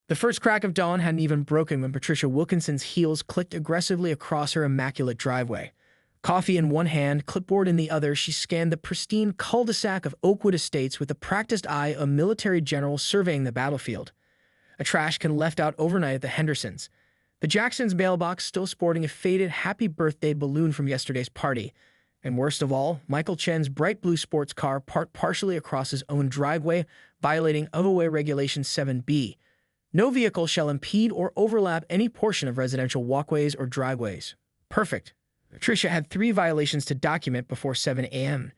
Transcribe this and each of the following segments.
The first crack of dawn hadn't even broken when Patricia Wilkinson's heels clicked aggressively across her immaculate driveway. Coffee in one hand, clipboard in the other, she scanned the pristine cul-de-sac of Oakwood Estates with the practiced eye of a military general surveying the battlefield. A trash can left out overnight at the Hendersons. The Jacksons' mailbox still sporting a faded happy birthday balloon from yesterday's party. And worst of all, Michael Chen's bright blue sports car parked partially across his own driveway, violating HOA Regulation 7B. No vehicle shall impede or overlap any portion of residential walkways or driveways. Perfect. Patricia had 3 violations to document before 7 a.m.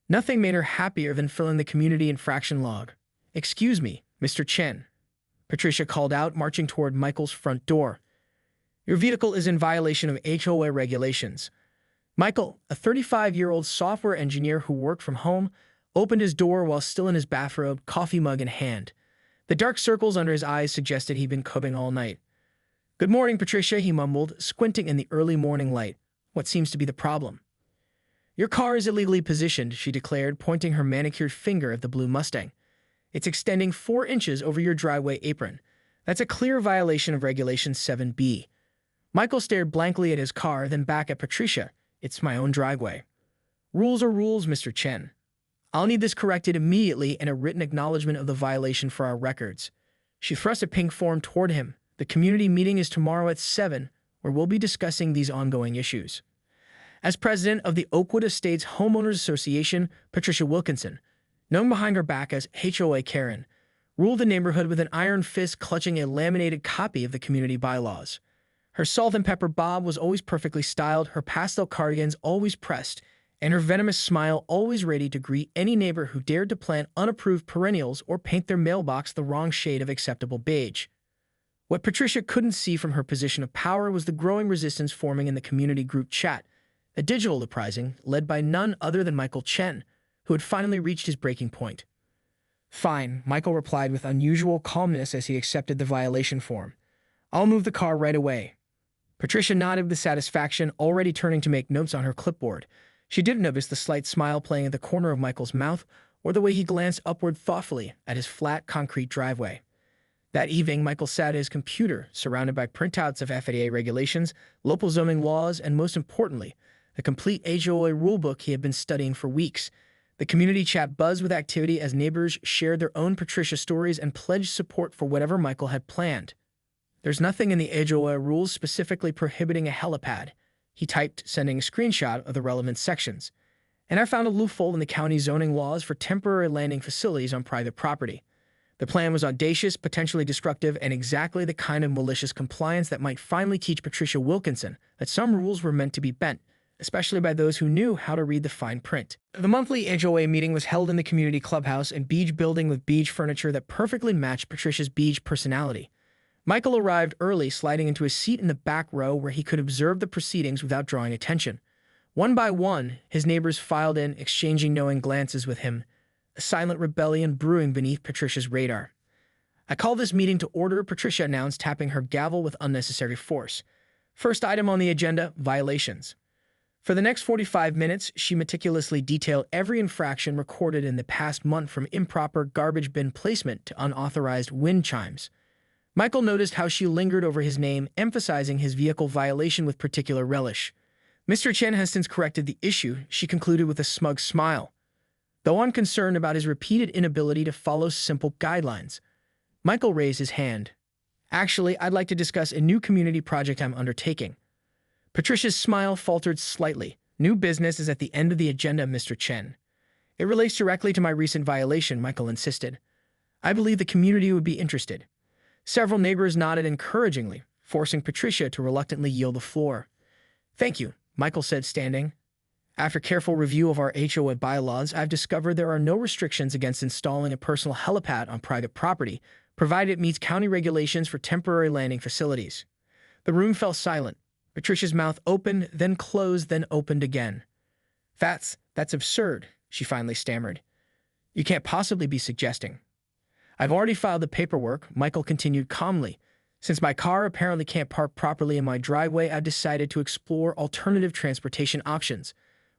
Nothing made her happier than filling the community infraction log. "Excuse me, Mr. Chen," Patricia called out, marching toward Michael's front door. "Your vehicle is in violation of HOA regulations." Michael, a 35-year-old software engineer who worked from home, opened his door while still in his bathrobe, coffee mug in hand. The dark circles under his eyes suggested he'd been coping all night. "Good morning, Patricia," he mumbled, squinting in the early morning light. "What seems to be the problem?" "Your car is illegally positioned," she declared, pointing her manicured finger at the blue Mustang. "It's extending 4 inches over your driveway apron. That's a clear violation of Regulation 7B. Michael stared blankly at his car, then back at Patricia. "It's my own driveway." "Rules are rules, Mr. Chen. I'll need this corrected immediately and a written acknowledgement of the violation for our records." She thrust a pink form toward him. "The community meeting is tomorrow at 7, where we'll be discussing these ongoing issues." As president of the Oakwood Estates Homeowners Association, Patricia Wilkinson, known behind her back as HOA Karen, ruled the neighborhood with an iron fist, clutching a laminated copy of the community bylaws. Her salt and pepper bob was always perfectly styled, her pastel cardigans always pressed, and her venomous smile always ready to greet any neighbor who dared to plant unapproved perennials or paint their mailbox the wrong shade of acceptable beige. What Patricia couldn't see from her position of power was the growing resistance forming in the community group chat, a digital uprising led by none other than Michael Chen, who had finally reached his breaking point. "Fine," Michael replied with unusual calmness as he accepted the violation form. "I'll move the car right away." Patricia nodded with satisfaction, already turning to make notes on her clipboard. She didn't notice the slight smile playing at the corner of Michael's mouth, or the way he glanced upward thoughtfully at his flat concrete driveway. That evening, Michael sat at his computer, surrounded by printouts of FAA regulations, local zoning laws, and most importantly, the complete HOA rulebook he had been studying for weeks. The community chat buzzed with activity as neighbors shared their own Patricia stories and pledged support for whatever Michael had planned. "There's nothing in the HOA rules specifically prohibiting a helipad," he typed, sending a screenshot of the relevant sections. "And I found a loophole in the county zoning laws for temporary landing facilities on private property." The plan was audacious, potentially destructive, and exactly the kind of malicious compliance that might finally teach Patricia Wilkinson that some rules were meant to be bent, especially by those who knew how to read the fine print. The monthly HOA meeting was held in the community clubhouse and beige building with beige furniture that perfectly matched Patricia's beige personality. Michael arrived early, sliding into a seat in the back row where he could observe the proceedings without drawing attention. One by one, his neighbors filed in, exchanging knowing glances with him, a silent rebellion brewing beneath Patricia's radar. "I call this meeting to order," Patricia announced, tapping her gavel with unnecessary force. First item on the agenda, violations. For the next 45 minutes, she meticulously detailed every infraction recorded in the past month, from improper garbage bin placement to unauthorized wind chimes. Michael noticed how she lingered over his name, emphasizing his vehicle violation with particular relish. "Mr. Chen has since corrected the issue," she concluded with a smug smile, though unconcerned about his repeated inability to follow simple guidelines. Michael raised his hand. "Actually, I'd like to discuss a new community project I'm undertaking." Patricia's smile faltered slightly. "New business is at the end of the agenda, Mr. Chen." "It relates directly to my recent violation," Michael insisted. "I believe the community would be interested." Several neighbors nodded encouragingly, forcing Patricia to reluctantly yield the floor. "Thank you," Michael said, standing. "After careful review of our HOA bylaws, I've discovered there are no restrictions against installing a personal helipad on private property, provided it meets county regulations for temporary landing facilities." The room fell silent. Patricia's mouth opened, then closed, then opened again. That's absurd," she finally stammered. "You can't possibly be suggesting." "I've already filed the paperwork," Michael continued calmly. "Since my car apparently can't park properly in my driveway, I've decided to explore alternative transportation options."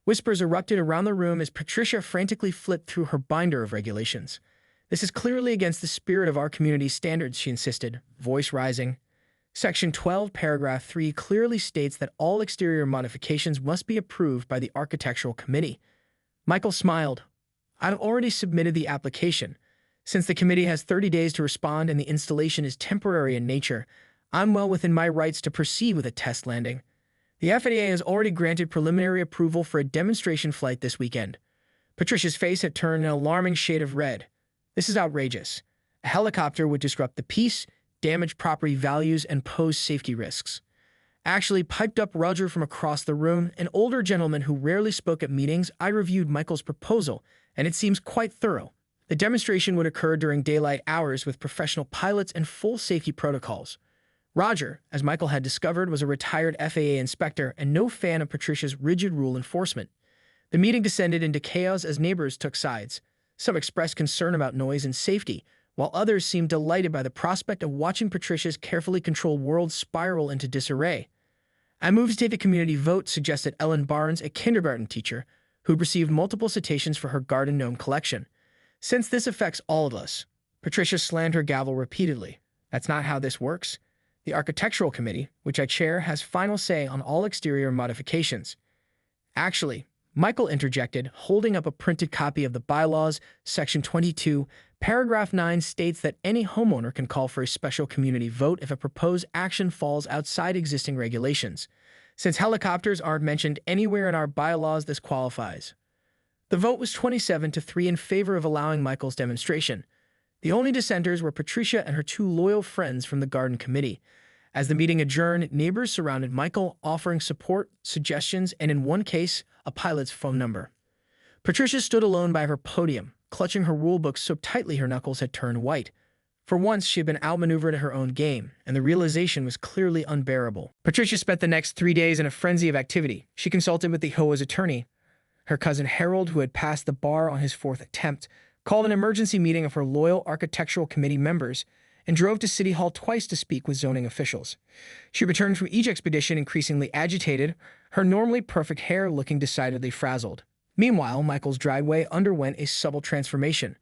Whispers erupted around the room as Patricia frantically flipped through her binder of regulations. This is clearly against the spirit of our community's standards, she insisted, voice rising. Section 12, paragraph 3 clearly states that all exterior modifications must be approved by the architectural committee. Michael smiled. I've already submitted the application. Since the committee has 30 days to respond and the installation is temporary in nature, I'm well within my rights to proceed with a test landing. The FAA has already granted preliminary approval for a demonstration flight this weekend. Patricia's face had turned an alarming shade of red. This is outrageous. A helicopter would disrupt the peace, damage property values, and pose safety risks. Actually, piped up Roger from across the room, an older gentleman who rarely spoke at meetings. I reviewed Michael's proposal, and it seems quite thorough. The demonstration would occur during daylight hours with professional pilots and full safety protocols. Roger, as Michael had discovered, was a retired FAA inspector and no fan of Patricia's rigid rule enforcement. The meeting descended into chaos as neighbors took sides. Some expressed concern about noise and safety, while others seemed delighted by the prospect of watching Patricia's carefully controlled world spiral into disarray. I moved to take the community vote, suggested Ellen Barnes, a kindergarten teacher, who'd received multiple citations for her garden gnome collection. Since this affects all of us, Patricia slammed her gavel repeatedly. That's not how this works. The architectural committee, which I chair, has final say on all exterior modifications. Actually, Michael interjected, holding up a printed copy of the bylaws. Section 22, paragraph 9 states that any homeowner can call for a special community vote if a proposed action falls outside existing regulations. Since helicopters aren't mentioned anywhere in our bylaws, this qualifies. The vote was 27-3 in favor of allowing Michael's demonstration. The only dissenters were Patricia and her two loyal friends from the garden committee. As the meeting adjourned, neighbors surrounded Michael, offering support, suggestions, and in one case, a pilot's phone number. Patricia stood alone by her podium, clutching her rulebook so tightly her knuckles had turned white. For once, she had been outmaneuvered at her own game, and the realization was clearly unbearable. Patricia spent the next 3 days in a frenzy of activity. She consulted with the HOA's attorney. Her cousin Harold, who had passed the bar on his 4th attempt, called an emergency meeting of her loyal architectural committee members and drove to City Hall twice to speak with zoning officials. She returned from each expedition increasingly agitated, her normally perfect hair looking decidedly frazzled. Meanwhile, Michael's driveway underwent a subtle transformation.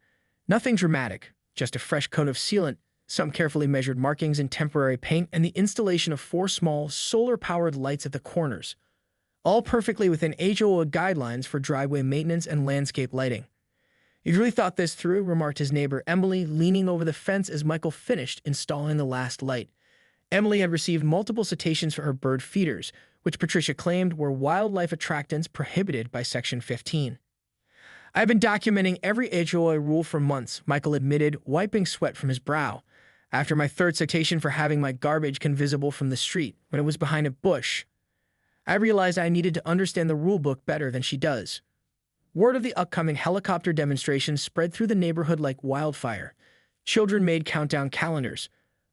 Nothing dramatic, just a fresh coat of sealant, some carefully measured markings in temporary paint, and the installation of 4 small, solar-powered lights at the corners, all perfectly within HOA guidelines for driveway maintenance and landscape lighting. "You really thought this through," remarked his neighbor Emily, leaning over the fence as Michael finished installing the last light. Emily had received multiple citations for her bird feeders, which Patricia claimed were wildlife attractants prohibited by Section 15. "I've been documenting every HOA rule for months," Michael admitted, wiping sweat from his brow. "After my 3rd citation for having my garbage can visible from the street when it was behind a bush, I realized I needed to understand the rulebook better than she does." Word of the upcoming helicopter demonstration spread through the neighborhood like wildfire. Children made countdown calendars.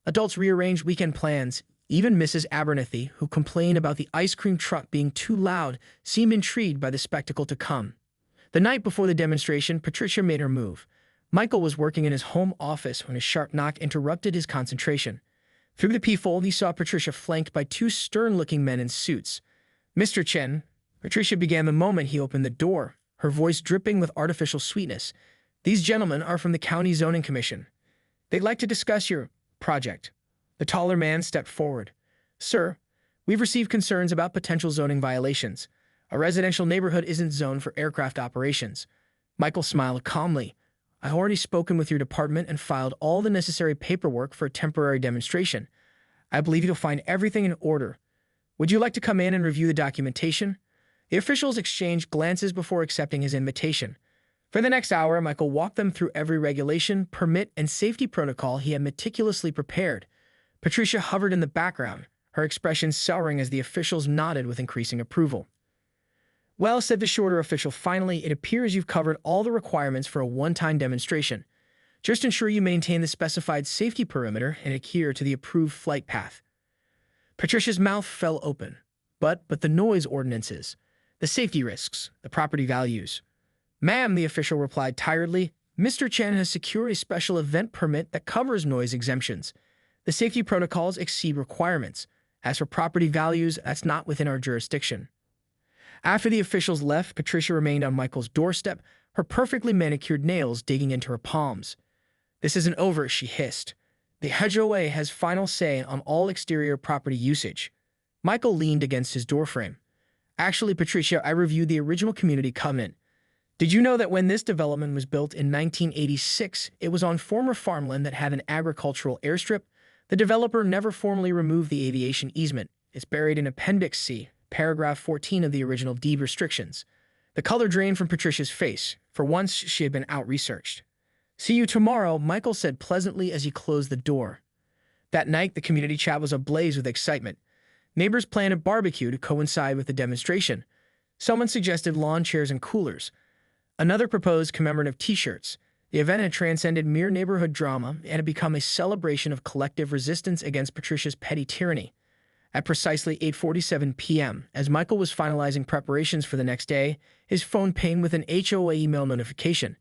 Adults rearranged weekend plans. Even Mrs. Abernathy, who complained about the ice cream truck being too loud, seemed intrigued by the spectacle to come. The night before the demonstration, Patricia made her move. Michael was working in his home office when a sharp knock interrupted his concentration. Through the peephole, he saw Patricia flanked by 2 stern-looking men in suits. "Mr. Chen," Patricia began the moment he opened the door, her voice dripping with artificial sweetness. "These gentlemen are from the County Zoning Commission. They'd like to discuss your project." The taller man stepped forward. "Sir, we've received concerns about potential zoning violations. A residential neighborhood isn't zoned for aircraft operations." Michael smiled calmly. "I've already spoken with your department and filed all the necessary paperwork for a temporary demonstration. I believe you'll find everything in order. Would you like to come in and review the documentation?" The officials exchanged glances before accepting his invitation. For the next hour, Michael walked them through every regulation, permit, and safety protocol he had meticulously prepared. Patricia hovered in the background, her expression souring as the officials nodded with increasing approval. "Well," said the shorter official finally, "it appears you've covered all the requirements for a one-time demonstration. Just ensure you maintain the specified safety perimeter and adhere to the approved flight path." Patricia's mouth fell open. But the noise ordinances, the safety risks, the property values. "Ma'am," the official replied tiredly, "Mr. Chen has secured a special event permit that covers noise exemptions. The safety protocols exceed requirements. As for property values, that's not within our jurisdiction." After the officials left, Patricia remained on Michael's doorstep, her perfectly manicured nails digging into her palms. "This isn't over," she hissed. "The HOA has final say on all exterior property usage." Michael leaned against his doorframe. "Actually, Patricia, I reviewed the original community covenant. Did you know that when this development was built in 1986, it was on former farmland that had an agricultural airstrip? The developer never formally removed the aviation easement. It's buried in Appendix C, paragraph 14 of the original deed restrictions." The color drained from Patricia's face. For once, she had been out-researched. "See you tomorrow," Michael said pleasantly as he closed the door. That night, the community chat was ablaze with excitement. Neighbors planned a barbecue to coincide with the demonstration. Someone suggested lawn chairs and coolers. Another proposed commemorative T-shirts. The event had transcended mere neighborhood drama and had become a celebration of collective resistance against Patricia's petty tyranny. At precisely 8:47 p.m., as Michael was finalizing preparations for the next day, his phone pinged with an HOA email notification.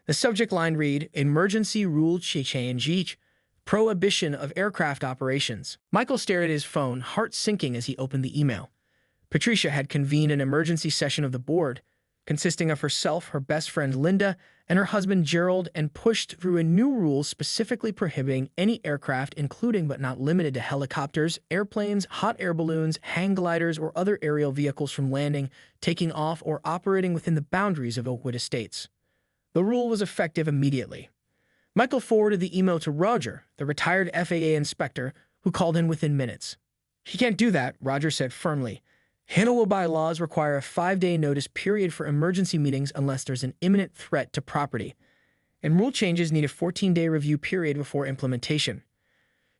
The subject line read, "Emergency Rule Change, Prohibition of Aircraft Operations." Michael stared at his phone, heart sinking as he opened the email. Patricia had convened an emergency session of the board, consisting of herself, her best friend Linda, and her husband Gerald, and pushed through a new rule specifically prohibiting any aircraft, including but not limited to helicopters, airplanes, hot air balloons, hang gliders, or other aerial vehicles from landing, taking off, or operating within the boundaries of Oakwood Estates. The rule was effective immediately. Michael forwarded the email to Roger, the retired FAA inspector, who called in within minutes. "He can't do that," Roger said firmly. HOA bylaws require a 5-day notice period for emergency meetings unless there's an imminent threat to property, and rule changes need a 14-day review period before implementation.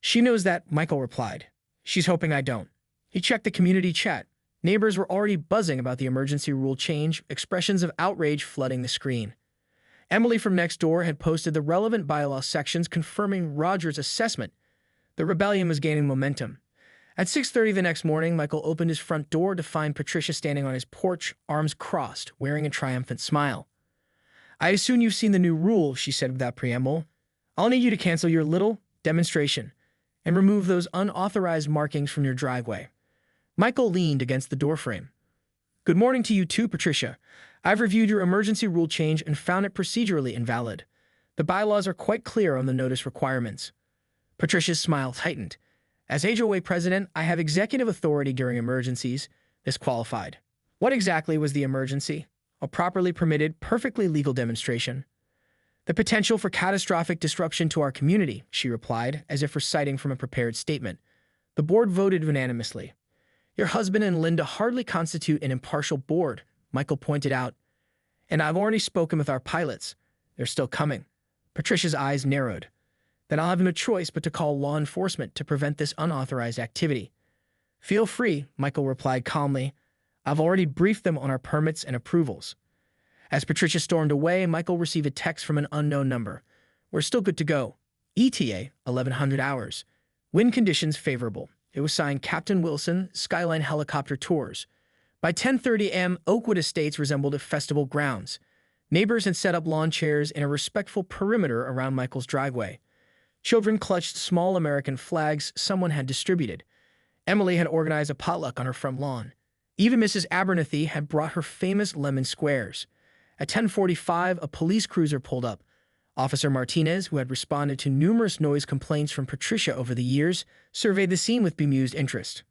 "She knows that," Michael replied. "She's hoping I don't." He checked the community chat. Neighbors were already buzzing about the emergency rule change, expressions of outrage flooding the screen. Emily from next door had posted the relevant bylaw sections confirming Roger's assessment. The rebellion was gaining momentum. At 6:30 the next morning, Michael opened his front door to find Patricia standing on his porch, arms crossed, wearing a triumphant smile. "I assume you've seen the new rule," she said without preamble. "I'll need you to cancel your little demonstration and remove those unauthorized markings from your driveway." Michael leaned against the doorframe. "Good morning to you too, Patricia. I've reviewed your emergency rule change and found it procedurally invalid. The bylaws are quite clear on the notice requirements." Patricia's smile tightened. "As HOA president, I have executive authority during emergencies. This qualified." What exactly was the emergency? A properly permitted, perfectly legal demonstration. "The potential for catastrophic disruption to our community," she replied, as if reciting from a prepared statement. The board voted unanimously. "Your husband and Linda hardly constitute an impartial board," Michael pointed out. "And I've already spoken with our pilots. They're still coming." Patricia's eyes narrowed. "Then I'll have no choice but to call law enforcement to prevent this unauthorized activity." "Feel free," Michael replied calmly. "I've already briefed them on our permits and approvals." As Patricia stormed away, Michael received a text from an unknown number. "We're still good to go. ETA, 1100 hours. Wind conditions favorable." It was signed Captain Wilson, Skyline Helicopter Tours. By 10:30 a.m., Oakwood Estates resembled a festival grounds. Neighbors had set up lawn chairs in a respectful perimeter around Michael's driveway. Children clutched small American flags someone had distributed. Emily had organized a potluck on her front lawn. Even Mrs. Abernathy had brought her famous lemon squares. At 10:45, a police cruiser pulled up. Officer Martinez, who had responded to numerous noise complaints from Patricia over the years, surveyed the scene with bemused interest.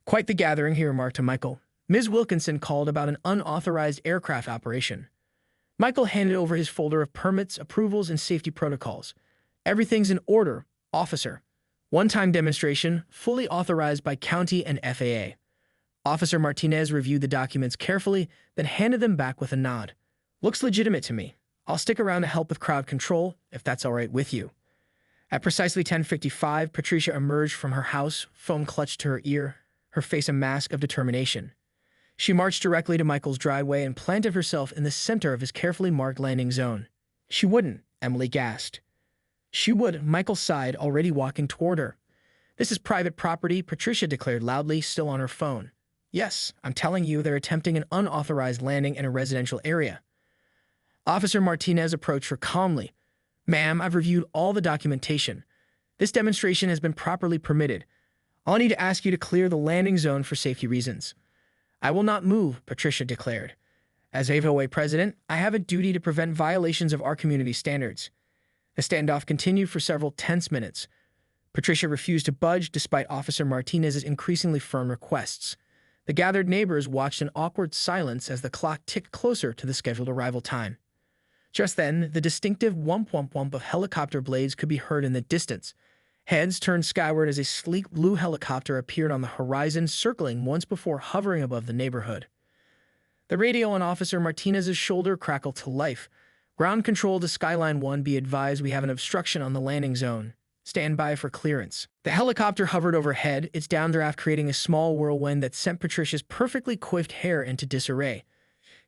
"Quite the gathering," he remarked to Michael. "Ms. Wilkinson called about an unauthorized aircraft operation." Michael handed over his folder of permits, approvals, and safety protocols. "Everything's in order, officer." One-time demonstration, fully authorized by county and FAA. Officer Martinez reviewed the documents carefully, then handed them back with a nod. "Looks legitimate to me. I'll stick around to help with crowd control, if that's all right with you." At precisely 10:55, Patricia emerged from her house, phone clutched to her ear, her face a mask of determination. She marched directly to Michael's driveway and planted herself in the center of his carefully marked landing zone. "She wouldn't," Emily gasped. "She would," Michael sighed, already walking toward her. "This is private property," Patricia declared loudly, still on her phone. "Yes, I'm telling you, they're attempting an unauthorized landing in a residential area." Officer Martinez approached her calmly. "Ma'am, I've reviewed all the documentation. This demonstration has been properly permitted. I'll need to ask you to clear the landing zone for safety reasons." "I will not move," Patricia declared. "As HOA president, I have a duty to prevent violations of our community standards." The standoff continued for several tense minutes. Patricia refused to budge despite Officer Martinez's increasingly firm requests. The gathered neighbors watched in awkward silence as the clock ticked closer to the scheduled arrival time. Just then, the distinctive whump-whump-whump of helicopter blades could be heard in the distance. Heads turned skyward as a sleek blue helicopter appeared on the horizon, circling once before hovering above the neighborhood. The radio on Officer Martinez's shoulder crackled to life. "Ground control to Skyline 1, be advised we have an obstruction on the landing zone. Stand by for clearance." The helicopter hovered overhead, its downdraft creating a small whirlwind that sent Patricia's perfectly coiffed hair into disarray.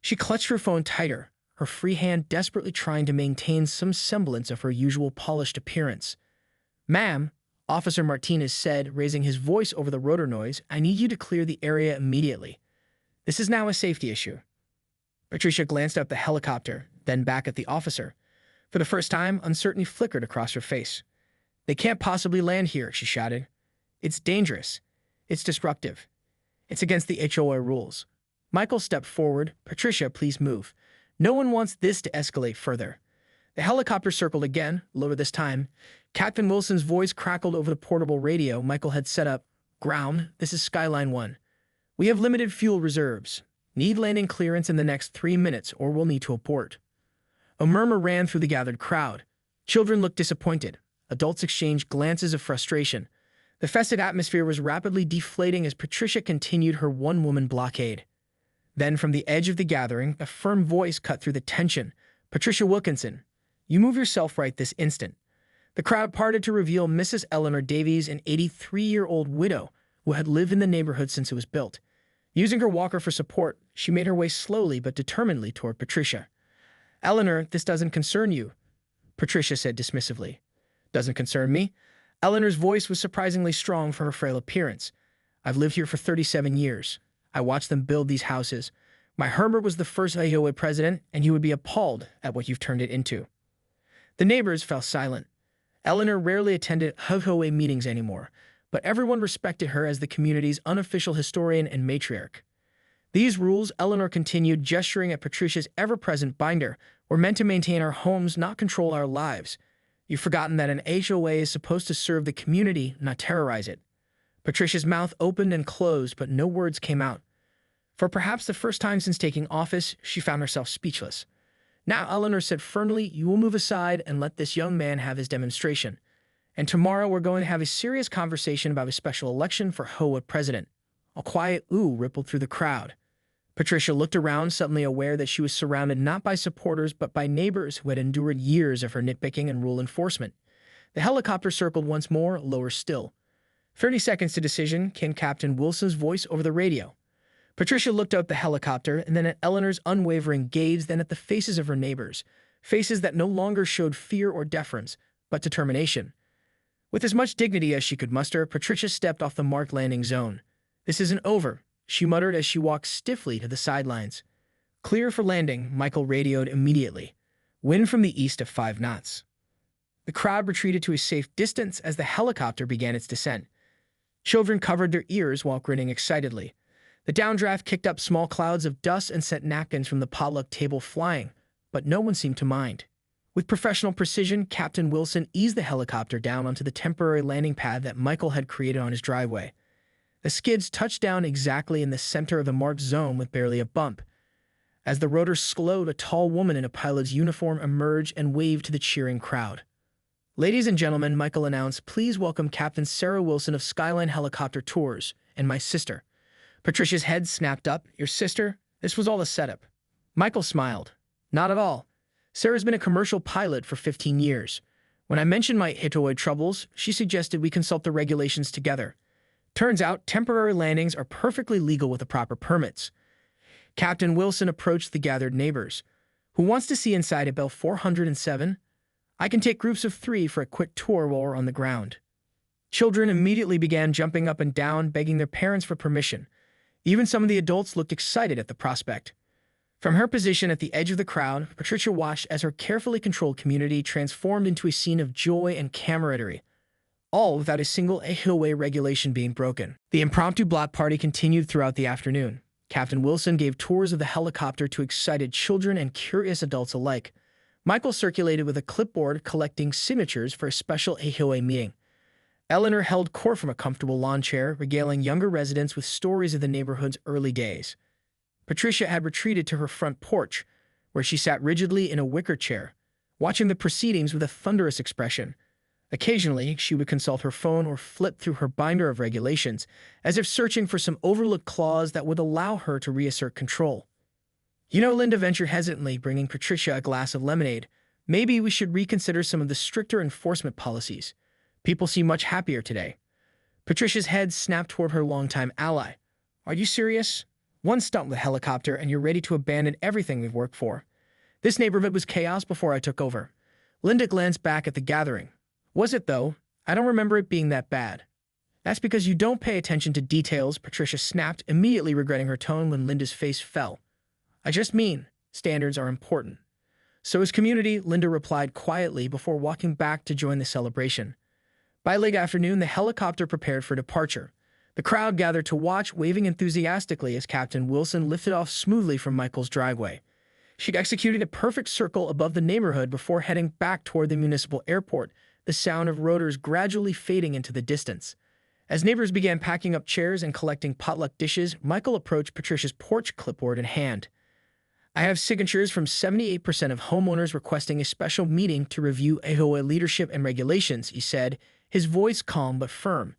She clutched her phone tighter, her free hand desperately trying to maintain some semblance of her usual polished appearance. "Ma'am," Officer Martinez said, raising his voice over the rotor noise, "I need you to clear the area immediately. This is now a safety issue." Patricia glanced up the helicopter, then back at the officer. For the first time, uncertainty flickered across her face. "They can't possibly land here," she shouted. "It's dangerous. It's disruptive. It's against the HOA rules." Michael stepped forward. "Patricia, please move. No one wants this to escalate further." The helicopter circled again, lower this time. Captain Wilson's voice crackled over the portable radio Michael had set up. "Ground, this is Skyline 1. We have limited fuel reserves. Need landing clearance in the next 3 minutes or we'll need to abort." A murmur ran through the gathered crowd. Children looked disappointed. Adults exchanged glances of frustration. The festive atmosphere was rapidly deflating as Patricia continued her one-woman blockade. Then, from the edge of the gathering, a firm voice cut through the tension. "Patricia Wilkinson, you move yourself right this instant." The crowd parted to reveal Mrs. Eleanor Davies, an 83-year-old widow who had lived in the neighborhood since it was built. Using her walker for support, she made her way slowly but determinedly toward Patricia. "Eleanor, this doesn't concern you," Patricia said dismissively. "Doesn't concern me?" Eleanor's voice was surprisingly strong for her frail appearance. "I've lived here for 37 years. I watched them build these houses. My Herbert was the first HOA president, and you would be appalled at what you've turned it into." The neighbors fell silent. Eleanor rarely attended HOA meetings anymore, but everyone respected her as the community's unofficial historian and matriarch. "These rules," Eleanor continued, gesturing at Patricia's ever-present binder, "were meant to maintain our homes, not control our lives. You've forgotten that an HOA is supposed to serve the community, not terrorize it." Patricia's mouth opened and closed, but no words came out. For perhaps the first time since taking office, she found herself speechless. "Now," Eleanor said firmly, "you will move aside and let this young man have his demonstration. And tomorrow we're going to have a serious conversation about a special election for HOA president." A quiet ooh rippled through the crowd. Patricia looked around, suddenly aware that she was surrounded not by supporters but by neighbors who had endured years of her nitpicking and rule enforcement. The helicopter circled once more, lower still. 30 seconds to decision, came Captain Wilson's voice over the radio. Patricia looked up the helicopter and then at Eleanor's unwavering gaze, then at the faces of her neighbors, faces that no longer showed fear or deference, but determination. With as much dignity as she could muster, Patricia stepped off the marked landing zone. "This isn't over," she muttered as she walked stiffly to the sidelines. "Clear for landing," Michael radioed immediately. "Wind from the east of 5 knots." The crowd retreated to a safe distance as the helicopter began its descent. Children covered their ears while grinning excitedly. The downdraft kicked up small clouds of dust and sent napkins from the potluck table flying, but no one seemed to mind. With professional precision, Captain Wilson eased the helicopter down onto the temporary landing pad that Michael had created on his driveway. The skids touched down exactly in the center of the marked zone with barely a bump. As the rotor slowed, a tall woman in a pilot's uniform emerged and waved to the cheering crowd. "Ladies and gentlemen," Michael announced, "please welcome Captain Sarah Wilson of Skyline Helicopter Tours, and my sister." Patricia's head snapped up. "Your sister? This was all a setup." Michael smiled. "Not at all. Sarah's been a commercial pilot for 15 years. When I mentioned my HOA troubles, she suggested we consult the regulations together. Turns out temporary landings are perfectly legal with the proper permits." Captain Wilson approached the gathered neighbors. "Who wants to see inside a Bell 407? I can take groups of 3 for a quick tour while we're on the ground." Children immediately began jumping up and down, begging their parents for permission. Even some of the adults looked excited at the prospect. From her position at the edge of the crowd, Patricia watched as her carefully controlled community transformed into a scene of joy and camaraderie, all without a single HOA regulation being broken. The impromptu block party continued throughout the afternoon. Captain Wilson gave tours of the helicopter to excited children and curious adults alike. Michael circulated with a clipboard collecting signatures for a special HOA meeting. Eleanor held court from a comfortable lawn chair, regaling younger residents with stories of the neighborhood's early days. Patricia had retreated to her front porch, where she sat rigidly in a wicker chair, watching the proceedings with a thunderous expression. Occasionally, she would consult her phone or flip through her binder of regulations, as if searching for some overlooked clause that would allow her to reassert control. "You know," Linda ventured hesitantly, bringing Patricia a glass of lemonade, "maybe we should reconsider some of the stricter enforcement policies. People seem much happier today." Patricia's head snapped toward her longtime ally. "Are you serious? One stunt with a helicopter and you're ready to abandon everything we've worked for. This neighborhood was chaos before I took over." Linda glanced back at the gathering. "Was it, though? I don't remember it being that bad." "That's because you don't pay attention to details," Patricia snapped, immediately regretting her tone when Linda's face fell. "I just mean, standards are important." "So is community," Linda replied quietly before walking back to join the celebration. By late afternoon, the helicopter prepared for departure. The crowd gathered to watch, waving enthusiastically as Captain Wilson lifted off smoothly from Michael's driveway. She'd executed a perfect circle above the neighborhood before heading back toward the municipal airport, the sound of rotors gradually fading into the distance. As neighbors began packing up chairs and collecting potluck dishes, Michael approached Patricia's porch, clipboard in hand. "I have signatures from 78% of homeowners requesting a special meeting to review HOA leadership and regulations," he said, his voice calm but firm.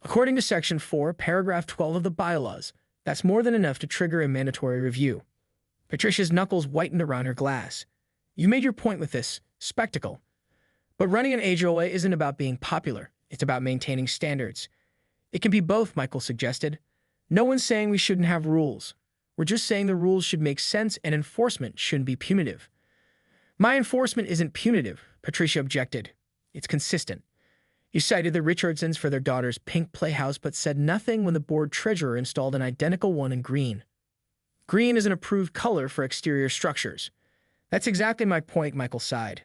"According to Section 4, Paragraph 12 of the bylaws, that's more than enough to trigger a mandatory review." Patricia's knuckles whitened around her glass. "You made your point with this spectacle. But running an HOA isn't about being popular. It's about maintaining standards." "It can be both," Michael suggested. "No one's saying we shouldn't have rules. We're just saying the rules should make sense and enforcement shouldn't be punitive." "My enforcement isn't punitive," Patricia objected. "It's consistent. You cited the Richardsons for their daughter's pink playhouse but said nothing when the board treasurer installed an identical one in green. Green is an approved color for exterior structures." "That's exactly my point," Michael sighed.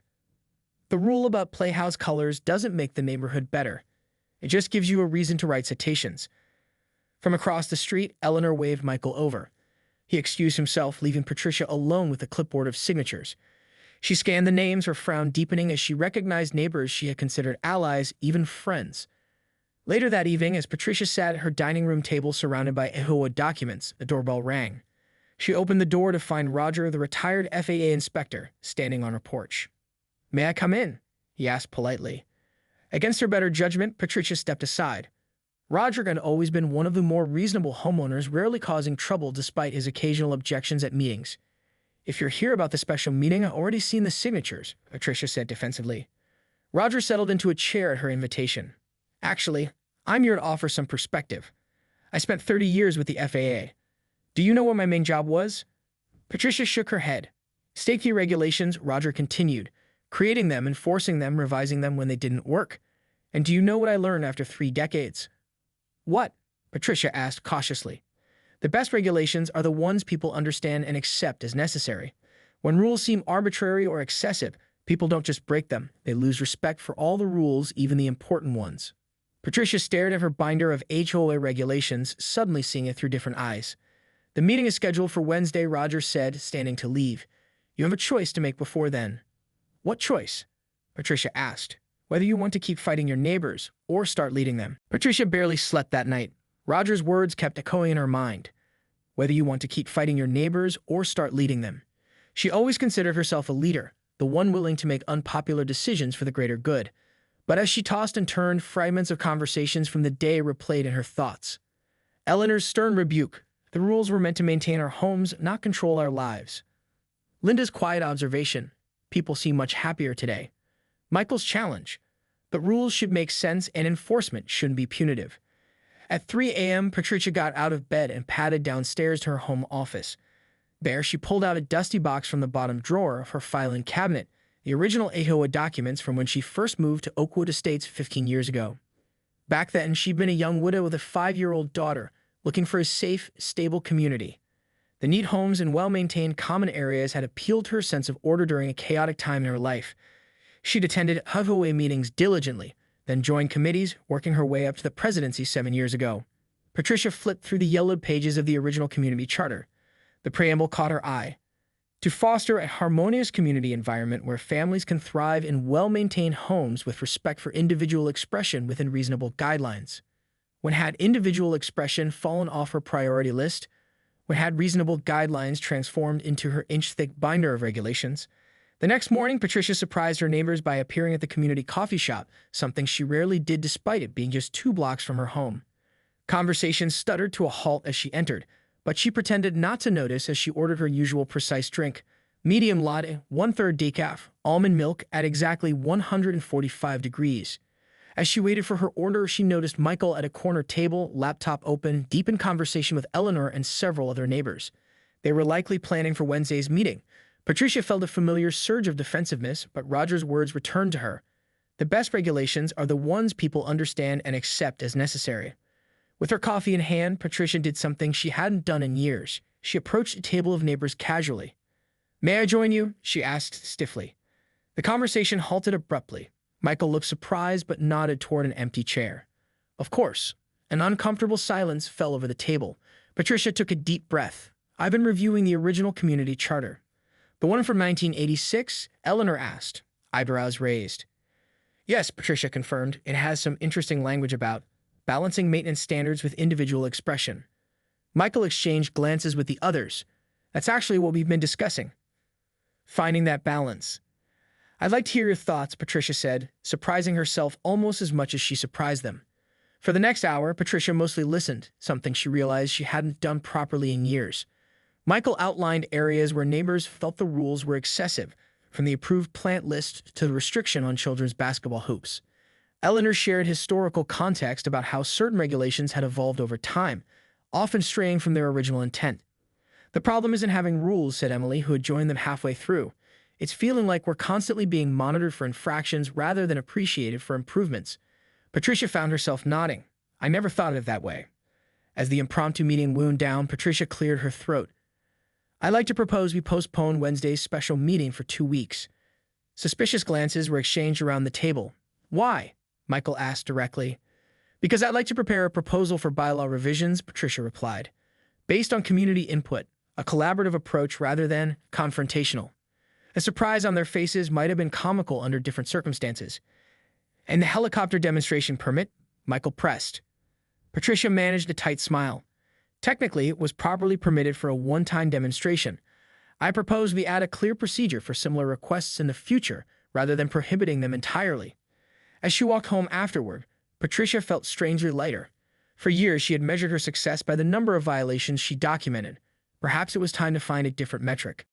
"The rule about playhouse colors doesn't make the neighborhood better. It just gives you a reason to write citations." From across the street, Eleanor waved Michael over. He excused himself, leaving Patricia alone with a clipboard of signatures. She scanned the names, her frown deepening as she recognized neighbors she had considered allies, even friends. Later that evening, as Patricia sat at her dining room table surrounded by HOA documents, the doorbell rang. She opened the door to find Roger, the retired FAA inspector, standing on her porch. "May I come in?" he asked politely. Against her better judgment, Patricia stepped aside. Roger had always been one of the more reasonable homeowners, rarely causing trouble despite his occasional objections at meetings. "If you're here about the special meeting, I've already seen the signatures," Patricia said defensively. Roger settled into a chair at her invitation. "Actually, I'm here to offer some perspective. I spent 30 years with the FAA. Do you know what my main job was?" Patricia shook her head. "Safety regulations," Roger continued, "creating them, enforcing them, revising them when they didn't work. And do you know what I learned after 3 decades? "What?" Patricia asked cautiously. "The best regulations are the ones people understand and accept as necessary. When rules seem arbitrary or excessive, people don't just break them. They lose respect for all the rules, even the important ones." Patricia stared at her binder of HOA regulations, suddenly seeing it through different eyes. "The meeting is scheduled for Wednesday," Roger said, standing to leave. "You have a choice to make before then." "What choice?" Patricia asked. "Whether you want to keep fighting your neighbors or start leading them." Patricia barely slept that night. Roger's words kept echoing in her mind. Whether you want to keep fighting your neighbors or start leading them. She always considered herself a leader, the one willing to make unpopular decisions for the greater good. But as she tossed and turned, fragments of conversations from the day replayed in her thoughts. Eleanor's stern rebuke. The rules were meant to maintain our homes, not control our lives. Linda's quiet observation. People seem much happier today. Michael's challenge. The rules should make sense and enforcement shouldn't be punitive. At 3 a.m., Patricia got out of bed and padded downstairs to her home office. There, she pulled out a dusty box from the bottom drawer of her filing cabinet, the original HOA documents from when she first moved to Oakwood Estates 15 years ago. Back then, she'd been a young widow with a 5-year-old daughter, looking for a safe, stable community. The neat homes and well-maintained common areas had appealed to her sense of order during a chaotic time in her life. She'd attended HOA meetings diligently, then joined committees, working her way up to the presidency 7 years ago. Patricia flipped through the yellowed pages of the original community charter. The preamble caught her eye. To foster a harmonious community environment where families can thrive in well-maintained homes with respect for individual expression within reasonable guidelines. When had individual expression fallen off her priority list, when had reasonable guidelines transformed into her inch-thick binder of regulations, the next morning, Patricia surprised her neighbors by appearing at the community coffee shop, something she rarely did despite it being just 2 blocks from her home. Conversation stuttered to a halt as she entered, but she pretended not to notice as she ordered her usual precise drink, medium latte, 1/3 decaf, almond milk at exactly 145 degrees. As she waited for her order, she noticed Michael at a corner table, laptop open, deep in conversation with Eleanor and several other neighbors. They were likely planning for Wednesday's meeting. Patricia felt a familiar surge of defensiveness, but Roger's words returned to her. The best regulations are the ones people understand and accept as necessary. With her coffee in hand, Patricia did something she hadn't done in years. She approached a table of neighbors casually. "May I join you?" she asked stiffly. The conversation halted abruptly. Michael looked surprised but nodded toward an empty chair. Of course. An uncomfortable silence fell over the table. Patricia took a deep breath. "I've been reviewing the original community charter." "The one from 1986? Eleanor asked, eyebrows raised. "Yes," Patricia confirmed. "It has some interesting language about balancing maintenance standards with individual expression." Michael exchanged glances with the others. "That's actually what we've been discussing. Finding that balance." "I'd like to hear your thoughts," Patricia said, surprising herself almost as much as she surprised them. For the next hour, Patricia mostly listened, something she realized she hadn't done properly in years. Michael outlined areas where neighbors felt the rules were excessive, from the approved plant list to the restriction on children's basketball hoops. Eleanor shared historical context about how certain regulations had evolved over time, often straying from their original intent. "The problem isn't having rules," said Emily, who had joined them halfway through. "It's feeling like we're constantly being monitored for infractions rather than appreciated for improvements." Patricia found herself nodding. "I never thought of it that way." As the impromptu meeting wound down, Patricia cleared her throat. "I'd like to propose we postpone Wednesday's special meeting for 2 weeks." Suspicious glances were exchanged around the table. "Why?" Michael asked directly. "Because I'd like to prepare a proposal for bylaw revisions," Patricia replied. "Based on community input, a collaborative approach rather than confrontational." A surprise on their faces might have been comical under different circumstances. "And the helicopter demonstration permit?" Michael pressed. Patricia managed a tight smile. "Technically, it was properly permitted for a one-time demonstration. I propose we add a clear procedure for similar requests in the future rather than prohibiting them entirely." As she walked home afterward, Patricia felt strangely lighter. For years, she had measured her success by the number of violations she documented. Perhaps it was time to find a different metric.